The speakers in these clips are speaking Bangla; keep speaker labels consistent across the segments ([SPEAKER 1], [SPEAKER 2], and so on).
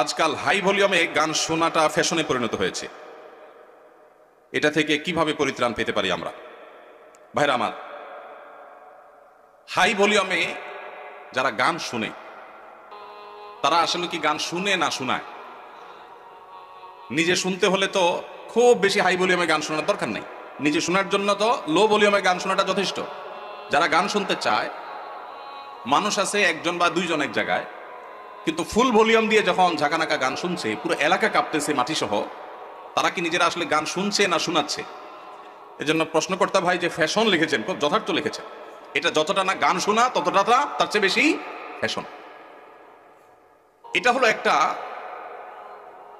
[SPEAKER 1] আজকাল হাই ভলিউমে গান শোনাটা ফ্যাশনে পরিণত হয়েছে। এটা থেকে কিভাবে পরিত্রাণ পেতে পারি আমরা? ভাইরা আমার, হাই ভলিউমে যারা গান শুনে তারা আসলে কি গান শুনে না শোনায়? নিজে শুনতে হলে তো খুব বেশি হাই ভলিউমে গান শোনার দরকার নেই, নিজে শোনার জন্য তো লো ভলিউমে গান শোনাটা যথেষ্ট। যারা গান শুনতে চায়, মানুষ আছে একজন বা দুইজন এক জায়গায়, কিন্তু ফুল ভলিউম দিয়ে যখন ঝাঁকানাকা গান শুনছে, পুরো এলাকা কাঁপতেছে মাটি সহ, তারা কি নিজেরা আসলে গান শুনছে না শোনাচ্ছে? এজন্য প্রশ্নকর্তা ভাই যে ফ্যাশন লিখেছেন খুব যথার্থ লিখেছেন। এটা যতটা না গান শোনা ততটা তার চেয়ে বেশি ফ্যাশন। এটা হলো একটা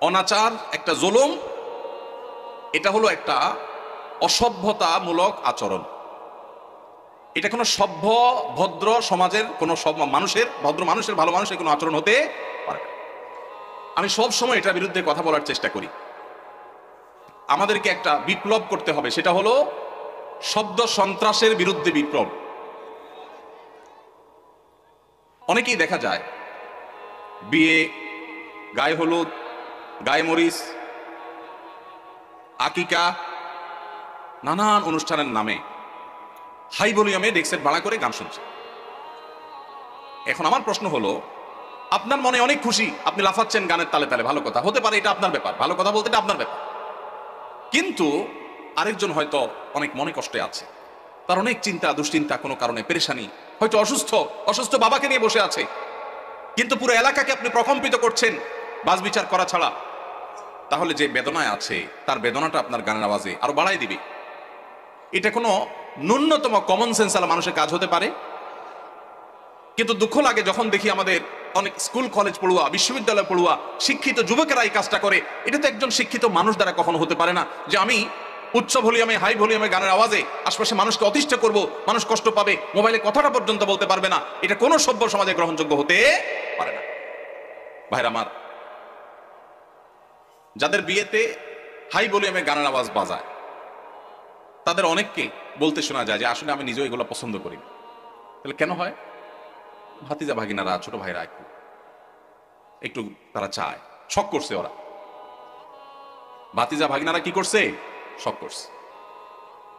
[SPEAKER 1] অনাচার, একটা জুলুম, এটা হলো একটা অসভ্যতামূলক আচরণ। এটা কোনো সভ্য ভদ্র সমাজের কোনো মানুষের, ভদ্র মানুষের, ভালো মানুষের কোনো আচরণ হতে পারে না। আমি সব সময় এটার বিরুদ্ধে কথা বলার চেষ্টা করি। আমাদেরকে একটা বিপ্লব করতে হবে, সেটা হলো শব্দ সন্ত্রাসের বিরুদ্ধে বিপ্লব। অনেকেই দেখা যায় বিয়ে, গায়ে হলুদ, গায়ে মরিচ, আকিকা, নানান অনুষ্ঠানের নামে হাই ভলিউমে ডেস্ক ভাড়া করে গান শুনছে। এখন আমার প্রশ্ন হলো, আপনার মনে অনেক খুশি, আপনি লাফাচ্ছেন গানের তালে তালে, ভালো কথা, হতে পারে, এটা আপনার ব্যাপার, ভালো কথা বলতে এটা আপনার ব্যাপার। কিন্তু আরেকজন হয়তো অনেক মনে কষ্টে আছে, তার অনেক চিন্তা দুশ্চিন্তা, কোনো কারণে পেরেশানি, হয়তো অসুস্থ বাবাকে নিয়ে বসে আছে, কিন্তু পুরো এলাকাকে আপনি প্রকম্পিত করছেন বাস বিচার করা ছাড়া। তাহলে যে বেদনায় আছে তার বেদনাটা আপনার গানের আওয়াজে আরো বাড়াই দিবে। এটা কোনো ন্যূনতম কমন সেন্স আলা মানুষের কাজ হতে পারে? কিন্তু দুঃখ লাগে যখন দেখি আমাদের অনেক স্কুল কলেজ পড়ুয়া, বিশ্ববিদ্যালয় পড়ুয়া, শিক্ষিত যুবকেরা এই কাজটা করে। এটা তো একজন শিক্ষিত মানুষ দ্বারা কখনো হতে পারে না, যে আমি উচ্চ ভলিউমে, হাই ভলিউমে গানের আওয়াজে আশপাশে মানুষকে অতিষ্ঠ করব, মানুষ কষ্ট পাবে, মোবাইলে কথাটা পর্যন্ত বলতে পারবে না। এটা কোনো সভ্য সমাজে গ্রহণযোগ্য হতে পারে না। ভাইরা আমার, যাদের বিয়েতে হাই ভলিউমে গানের আওয়াজ বাজায়, তাদের অনেককে বলতে শোনা যায় যে আসলে আমি নিজেও এগুলো পছন্দ করি না। তাহলে কেন হয়? ভাতিজা ভাগিনারা, ছোট ভাইরা একটু তারা চায়, শখ করছে ওরা। ভাতিজা ভাগিনারা কি করছে? শখ করছে।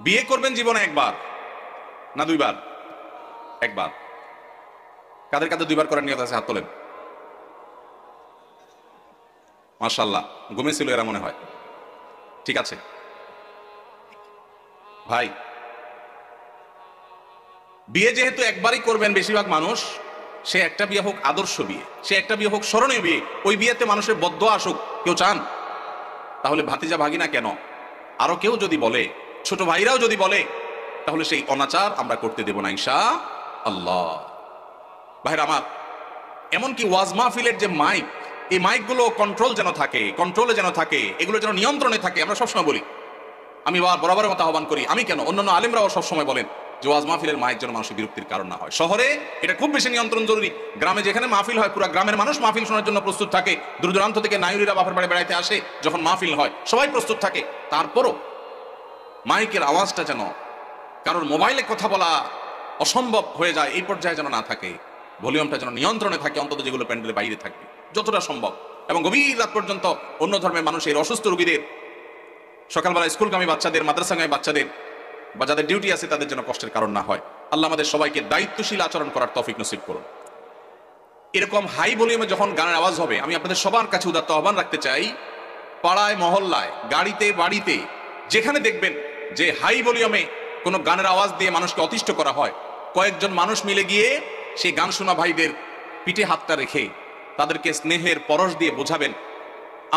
[SPEAKER 1] বিয়ে করবেন জীবনে একবার না দুইবার? একবার। কাদের কাদের দুইবার করার নিয়ত আছে? হাত তোলেন। মাশাআল্লাহ, ঘুমেছিল এরা মনে হয়। ঠিক আছে ভাই, বিয়ে যেহেতু একবারই করবেন বেশিরভাগ মানুষ, সে একটা বিয়ে হোক আদর্শ বিয়ে, সে একটা বিয়ে হোক স্মরণীয় বিয়ে, ওই বিয়েতে মানুষের বদদোয়া আসুক, কেউ চান? তাহলে ভাতিজা ভাগিনা কেন, আরো কেউ যদি বলে, ছোট ভাইরাও যদি বলে, তাহলে সেই অনাচার আমরা করতে দেব না ইনশাআল্লাহ। ভাইরা আমার, এমনকি ওয়াজ মাহফিলের যে মাইক, এই মাইকগুলো কন্ট্রোলে যেন থাকে, এগুলো যেন নিয়ন্ত্রণে থাকে। আমরা সবসময় বলি, আমি বরাবরের মতো আহ্বান করি, আমি কেন, অন্যান্য আলেমরাও সবসময় বলেন যে ওয়াজ মাহফিলের মাইক যেন মানুষের বিরক্তির কারণ না হয়। শহরে এটা খুব বেশি নিয়ন্ত্রণ জরুরি। গ্রামে যেখানে মাহফিল হয়, পুরো গ্রামের মানুষ মাহফিল শোনার জন্য প্রস্তুত থাকে। দূর দূরান্ত থেকে নায়ুরিরা বাপের বাড়ি বেড়াইতে আসে, যখন মাহফিল হয় সবাই প্রস্তুত থাকে। তারপরও মাইকের আওয়াজটা যেন কারোর মোবাইলে কথা বলা অসম্ভব হয়ে যায়, এই পর্যায়ে যেন না থাকে। ভলিউমটা যেন নিয়ন্ত্রণে থাকে, অন্তত যেগুলো প্যান্ডেলের বাইরে থাকবে যতটা সম্ভব। এবং গভীর রাত পর্যন্ত অন্য ধর্মের মানুষের, অসুস্থ রোগীদের, সকালবেলা স্কুলগামী বাচ্চাদের, মাদ্রাসাগামী বাচ্চাদের বা যাদের ডিউটি আছে তাদের যেন কষ্টের কারণ না হয়। আল্লাহ আমাদের সবাইকে দায়িত্বশীল আচরণ করার তৌফিক নসিব করুন। এরকম হাই ভলিউমে যখন গানের আওয়াজ হবে, আমি আপনাদের সবার কাছে উদাত্ত আহ্বান রাখতে চাই, পাড়ায় মহল্লায়, গাড়িতে বাড়িতে, যেখানে দেখবেন যে হাই ভলিউমে কোনো গানের আওয়াজ দিয়ে মানুষকে অতিষ্ঠ করা হয়, কয়েকজন মানুষ মিলে গিয়ে সেই গান শোনা ভাইদের পিঠে হাতটা রেখে তাদেরকে স্নেহের পরশ দিয়ে বোঝাবেন,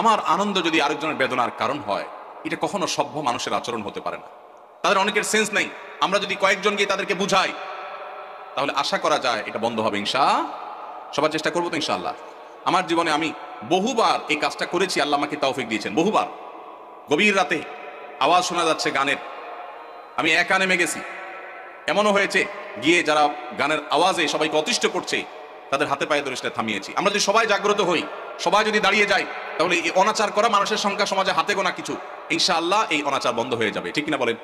[SPEAKER 1] আমার আনন্দ যদি আরেকজনের বেদনার কারণ হয়, এটা কখনো সভ্য মানুষের আচরণ হতে পারে না। তাদের অনেকের সেন্স নেই। আমরা যদি কয়েকজন গিয়ে তাদেরকে বুঝাই, তাহলে আশা করা যায় এটা বন্ধ হবে সবার চেষ্টা করবো তো ইনশাআল্লাহ। আমার জীবনে আমি বহুবার এই কাজটা করেছি, আল্লাহ আমাকে তৌফিক দিয়েছেন। বহুবার গভীর রাতে আওয়াজ শোনা যাচ্ছে গানের, আমি একা নেমে গেছি। এমনও হয়েছে গিয়ে যারা গানের আওয়াজে সবাইকে অতিষ্ঠ করছে তাদের হাতে পায়ে ধরে সেটা থামিয়েছি। আমরা যদি সবাই জাগ্রত হই, সবাই যদি দাঁড়িয়ে যাই, তাহলে এই অনাচার করা মানুষের সংখ্যা সমাজে হাতে গোনা কিছু, ইনশাআল্লাহ এই অনাচার বন্ধ হয়ে যাবে। ঠিক কিনা বলেন?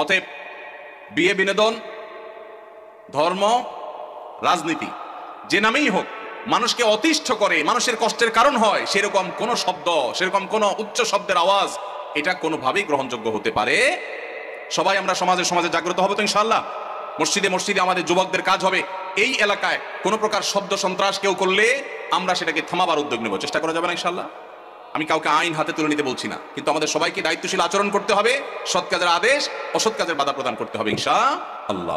[SPEAKER 1] অতএব বিয়ে, বিনোদন, ধর্ম, রাজনীতি, যে নামেই হোক, মানুষকে অতিষ্ঠ করে, মানুষের কষ্টের কারণ হয়, সেরকম কোন শব্দ, সেরকম কোন উচ্চ শব্দের আওয়াজ এটা কোনোভাবেই গ্রহণযোগ্য হতে পারে। সবাই আমরা সমাজে সমাজে জাগ্রত হবো তো ইনশাআল্লাহ। মসজিদে মসজিদে আমাদের যুবকদের কাজ হবে এই এলাকায় কোন প্রকার শব্দ সন্ত্রাস কেউ করলে আমরা সেটাকে থামাবার উদ্যোগ নেব, চেষ্টা করা যাবে না ইনশাআল্লাহ। আমি কাউকে আইন হাতে তুলে নিতে বলছি না, কিন্তু আমাদের সবাইকে দায়িত্বশীল আচরণ করতে হবে, সৎ কাজের আদেশ, অসৎ কাজের বাধা প্রদান করতে হবে ইনশাআল্লাহ।